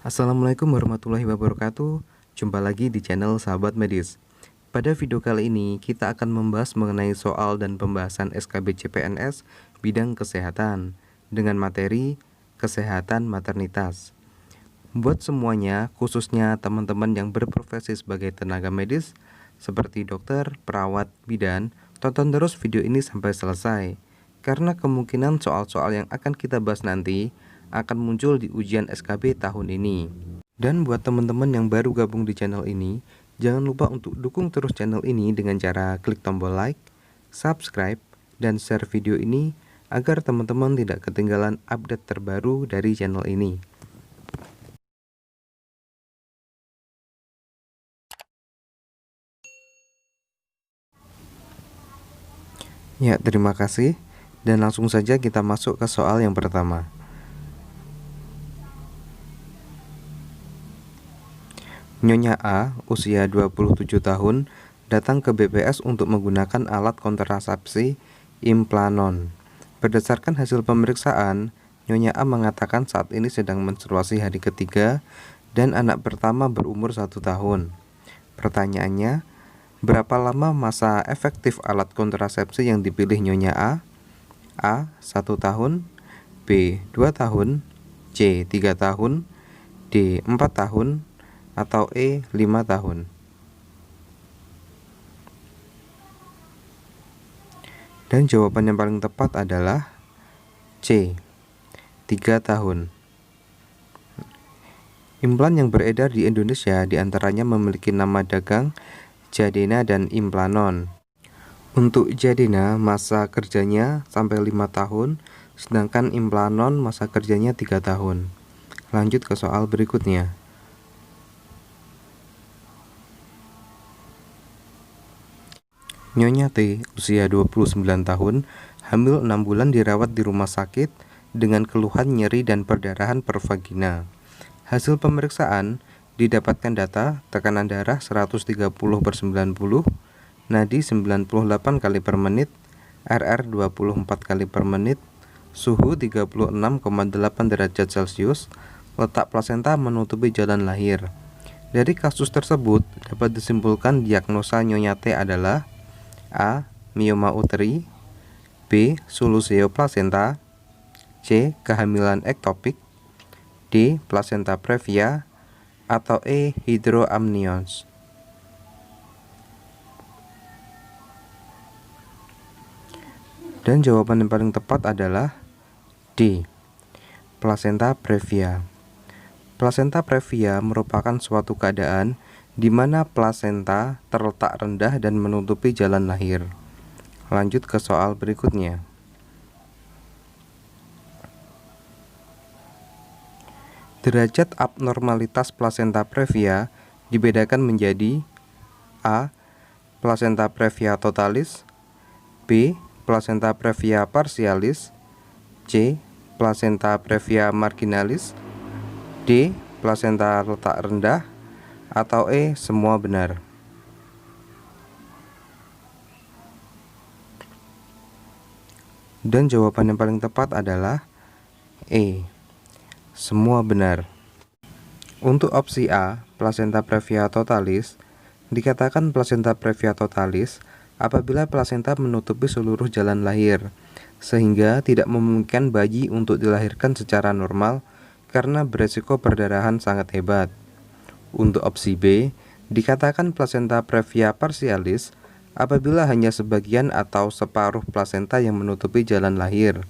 Assalamualaikum warahmatullahi wabarakatuh. Jumpa lagi di channel Sahabat Medis. Pada video kali ini kita akan membahas mengenai soal dan pembahasan SKB CPNS bidang kesehatan dengan materi kesehatan maternitas. Buat semuanya, khususnya teman-teman yang berprofesi sebagai tenaga medis seperti dokter, perawat, bidan, tonton terus video ini sampai selesai. Karena kemungkinan soal-soal yang akan kita bahas nanti akan muncul di ujian SKB tahun ini. Dan buat teman-teman yang baru gabung di channel ini, jangan lupa untuk dukung terus channel ini dengan cara klik tombol like, subscribe, dan share video ini agar teman-teman tidak ketinggalan update terbaru dari channel ini. Ya, terima kasih. Dan langsung saja kita masuk ke soal yang pertama. Nyonya A, usia 27 tahun, datang ke BPS untuk menggunakan alat kontrasepsi Implanon. Berdasarkan hasil pemeriksaan, Nyonya A mengatakan saat ini sedang menstruasi hari ketiga dan anak pertama berumur 1 tahun. Pertanyaannya, berapa lama masa efektif alat kontrasepsi yang dipilih Nyonya A? A. 1 tahun, B. 2 tahun, C. 3 tahun, D. 4 tahun, atau E. 5 tahun. Dan jawaban yang paling tepat adalah C. 3 tahun. Implan yang beredar di Indonesia diantaranya memiliki nama dagang Jadena dan Implanon. Untuk Jadena masa kerjanya sampai 5 tahun, sedangkan Implanon masa kerjanya 3 tahun. Lanjut ke soal berikutnya. Nyonya T, usia 29 tahun, hamil 6 bulan dirawat di rumah sakit dengan keluhan nyeri dan perdarahan per vagina. Hasil pemeriksaan didapatkan data tekanan darah 130/90, nadi 98 kali per menit, RR 24 kali per menit, suhu 36,8 derajat Celcius, letak plasenta menutupi jalan lahir. Dari kasus tersebut dapat disimpulkan diagnosa Nyonya T adalah A. Mioma uteri, B. Suluseo plasenta, C. Kehamilan ektopik, D. Plasenta previa, atau E. Hidroamnions. Dan jawaban yang paling tepat adalah D. Plasenta previa. Plasenta previa merupakan suatu keadaan di mana plasenta terletak rendah dan menutupi jalan lahir. Lanjut ke soal berikutnya. Derajat abnormalitas plasenta previa dibedakan menjadi A. Plasenta previa totalis, B. Plasenta previa parsialis, C. Plasenta previa marginalis, D. Plasenta letak rendah, atau E. Semua benar. Dan jawaban yang paling tepat adalah E. Semua benar. Untuk opsi A, plasenta previa totalis, dikatakan plasenta previa totalis apabila plasenta menutupi seluruh jalan lahir, sehingga tidak memungkinkan bayi untuk dilahirkan secara normal karena beresiko perdarahan sangat hebat. Untuk opsi B, dikatakan plasenta previa parsialis apabila hanya sebagian atau separuh plasenta yang menutupi jalan lahir.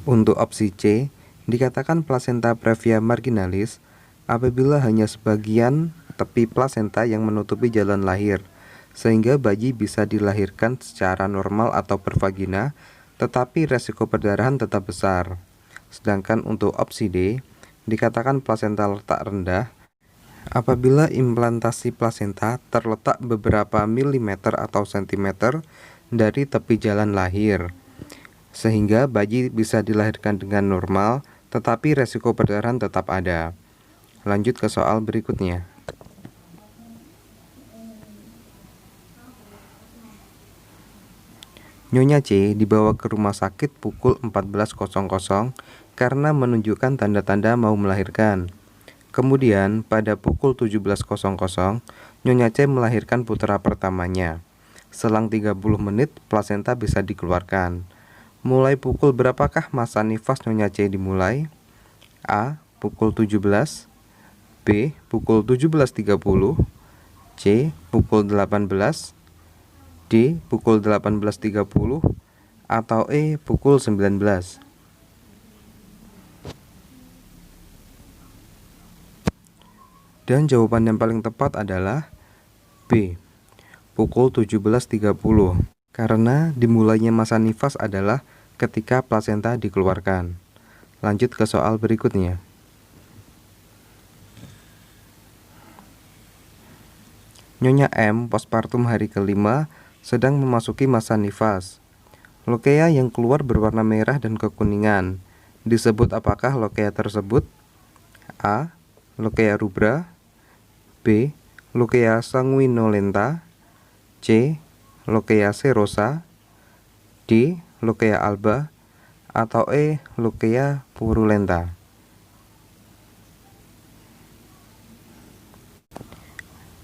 Untuk opsi C, dikatakan plasenta previa marginalis apabila hanya sebagian tepi plasenta yang menutupi jalan lahir, sehingga bayi bisa dilahirkan secara normal atau per vagina, tetapi resiko perdarahan tetap besar. Sedangkan untuk opsi D, dikatakan plasenta letak rendah apabila implantasi plasenta terletak beberapa milimeter atau sentimeter dari tepi jalan lahir, sehingga bayi bisa dilahirkan dengan normal, tetapi resiko perdarahan tetap ada. Lanjut ke soal berikutnya. Nyonya C dibawa ke rumah sakit pukul 14.00 karena menunjukkan tanda-tanda mau melahirkan. Kemudian pada pukul 17.00 Nyonya C melahirkan putra pertamanya. Selang 30 menit plasenta bisa dikeluarkan. Mulai pukul berapakah masa nifas Nyonya C dimulai? A. Pukul 17, B. Pukul 17.30, C. Pukul 18, D. Pukul 18.30, atau E. Pukul 19. Dan jawaban yang paling tepat adalah B. Pukul 17.30. Karena dimulainya masa nifas adalah ketika plasenta dikeluarkan. Lanjut ke soal berikutnya. Nyonya M postpartum hari kelima sedang memasuki masa nifas. Lokea yang keluar berwarna merah dan kekuningan. Disebut apakah lokea tersebut? A. Lokea rubra, B. Lokea sanguinolenta, C. Lokea serosa, D. Lokea alba, atau E. Lokea purulenta.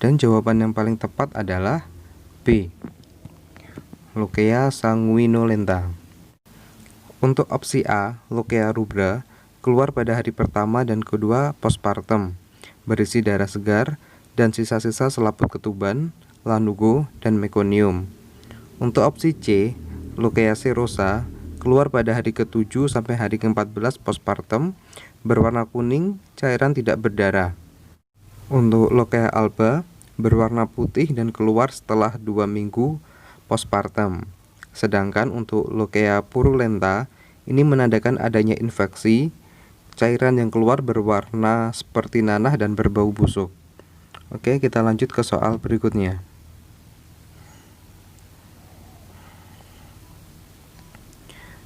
Dan jawaban yang paling tepat adalah B. Lokea sanguinolenta. Untuk opsi A, lokea rubra keluar pada hari pertama dan kedua postpartum, berisi darah segar dan sisa-sisa selaput ketuban, lanugo, dan mekonium. Untuk opsi C, lokea serosa keluar pada hari ke-7 sampai hari ke-14 postpartum, berwarna kuning, cairan tidak berdarah. Untuk lokea alba berwarna putih dan keluar setelah 2 minggu postpartum. Sedangkan untuk lokea purulenta ini menandakan adanya infeksi, cairan yang keluar berwarna seperti nanah dan berbau busuk. Oke, kita lanjut ke soal berikutnya.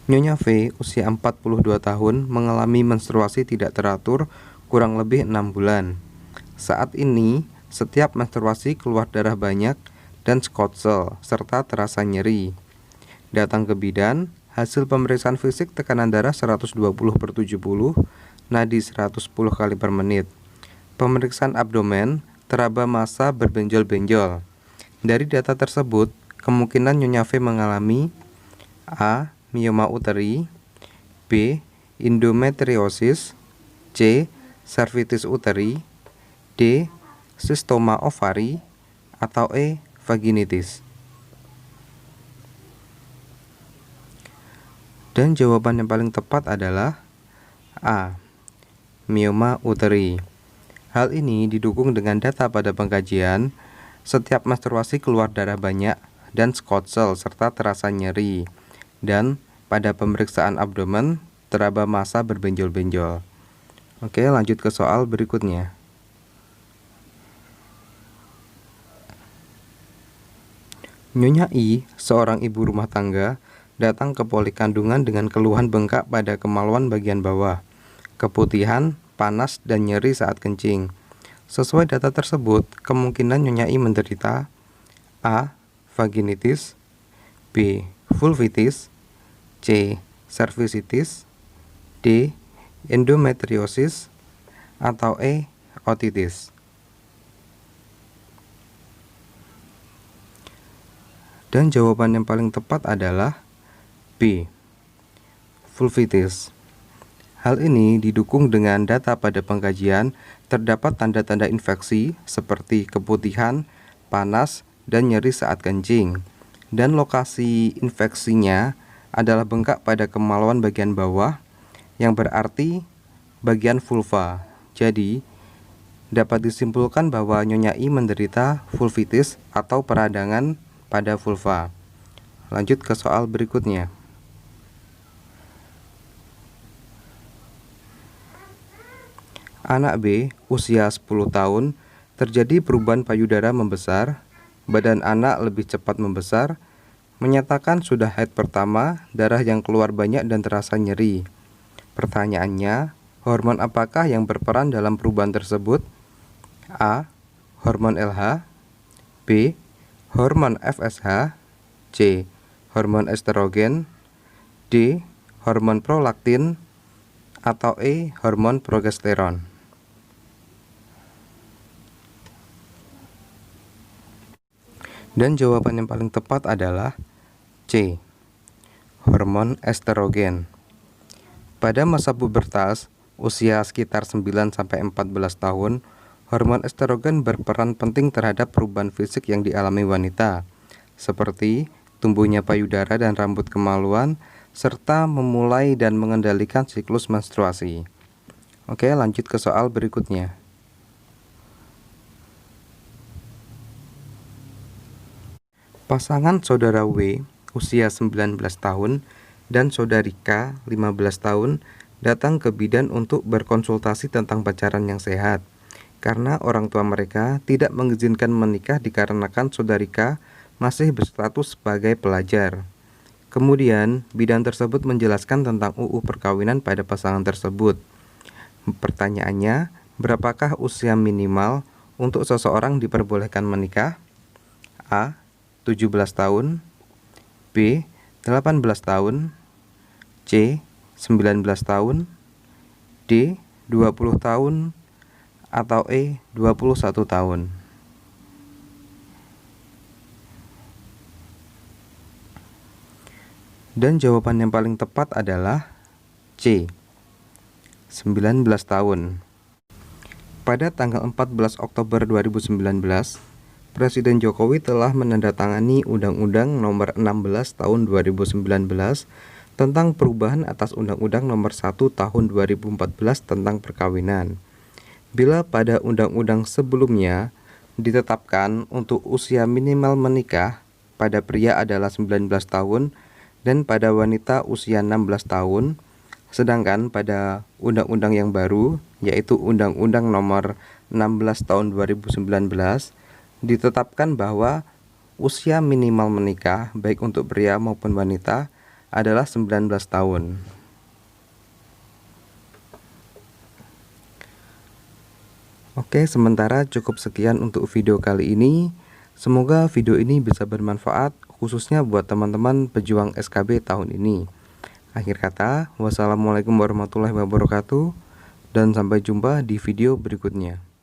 Nyonya V, usia 42 tahun, mengalami menstruasi tidak teratur kurang lebih 6 bulan. Saat ini, setiap menstruasi keluar darah banyak dan skotsel, serta terasa nyeri. Datang ke bidan, hasil pemeriksaan fisik tekanan darah 120/70, nadi 110 kali per menit. Pemeriksaan abdomen, teraba massa berbenjol-benjol. Dari data tersebut, kemungkinan Nyonya V mengalami A. Mioma uteri, B. Endometriosis, C. Cervitis uteri, D. Sistoma ovari, atau E. Vaginitis. Dan jawaban yang paling tepat adalah A. Mioma uteri. Hal ini didukung dengan data pada pengkajian, setiap menstruasi keluar darah banyak dan skotsel serta terasa nyeri. Dan pada pemeriksaan abdomen, teraba massa berbenjol-benjol. Oke, lanjut ke soal berikutnya. Nyonya I, seorang ibu rumah tangga, datang ke poli kandungan dengan keluhan bengkak pada kemaluan bagian bawah, keputihan, panas, dan nyeri saat kencing. Sesuai data tersebut, kemungkinan Nyonya I menderita A. Vaginitis, B. Vulvitis, C. Cervicitis, D. Endometriosis, atau E. Otitis. Dan jawaban yang paling tepat adalah B. Vulvitis. Hal ini didukung dengan data pada pengkajian, terdapat tanda-tanda infeksi seperti keputihan, panas, dan nyeri saat kencing. Dan lokasi infeksinya adalah bengkak pada kemaluan bagian bawah, yang berarti bagian vulva. Jadi, dapat disimpulkan bahwa Nyonya I menderita vulvitis atau peradangan pada vulva. Lanjut ke soal berikutnya. Anak B, usia 10 tahun, terjadi perubahan payudara membesar, badan anak lebih cepat membesar, menyatakan sudah haid pertama, darah yang keluar banyak dan terasa nyeri. Pertanyaannya, hormon apakah yang berperan dalam perubahan tersebut? A. Hormon LH, B. Hormon FSH, C. Hormon estrogen, D. Hormon prolaktin, atau E. Hormon progesteron. Dan jawaban yang paling tepat adalah C. Hormon estrogen. Pada masa pubertas, usia sekitar 9-14 tahun, hormon estrogen berperan penting terhadap perubahan fisik yang dialami wanita, seperti tumbuhnya payudara dan rambut kemaluan, serta memulai dan mengendalikan siklus menstruasi. Oke, lanjut ke soal berikutnya. Pasangan saudara W usia 19 tahun dan saudari K 15 tahun datang ke bidan untuk berkonsultasi tentang pacaran yang sehat karena orang tua mereka tidak mengizinkan menikah dikarenakan saudari K masih berstatus sebagai pelajar. Kemudian, bidan tersebut menjelaskan tentang UU perkawinan pada pasangan tersebut. Pertanyaannya, berapakah usia minimal untuk seseorang diperbolehkan menikah? A. 17 tahun, B. 18 tahun, C. 19 tahun, D. 20 tahun, atau E. 21 tahun. Dan jawaban yang paling tepat adalah C. 19 tahun. Pada tanggal 14 Oktober 2019, Presiden Jokowi telah menandatangani Undang-Undang Nomor 16 Tahun 2019 tentang perubahan atas Undang-Undang Nomor 1 Tahun 2014 tentang perkawinan. Bila pada undang-undang sebelumnya ditetapkan untuk usia minimal menikah pada pria adalah 19 tahun dan pada wanita usia 16 tahun, sedangkan pada undang-undang yang baru, yaitu Undang-Undang Nomor 16 Tahun 2019, ditetapkan bahwa usia minimal menikah baik untuk pria maupun wanita adalah 19 tahun. Oke, sementara cukup sekian untuk video kali ini. Semoga video ini bisa bermanfaat khususnya buat teman-teman pejuang SKB tahun ini. Akhir kata, wassalamualaikum warahmatullahi wabarakatuh dan sampai jumpa di video berikutnya.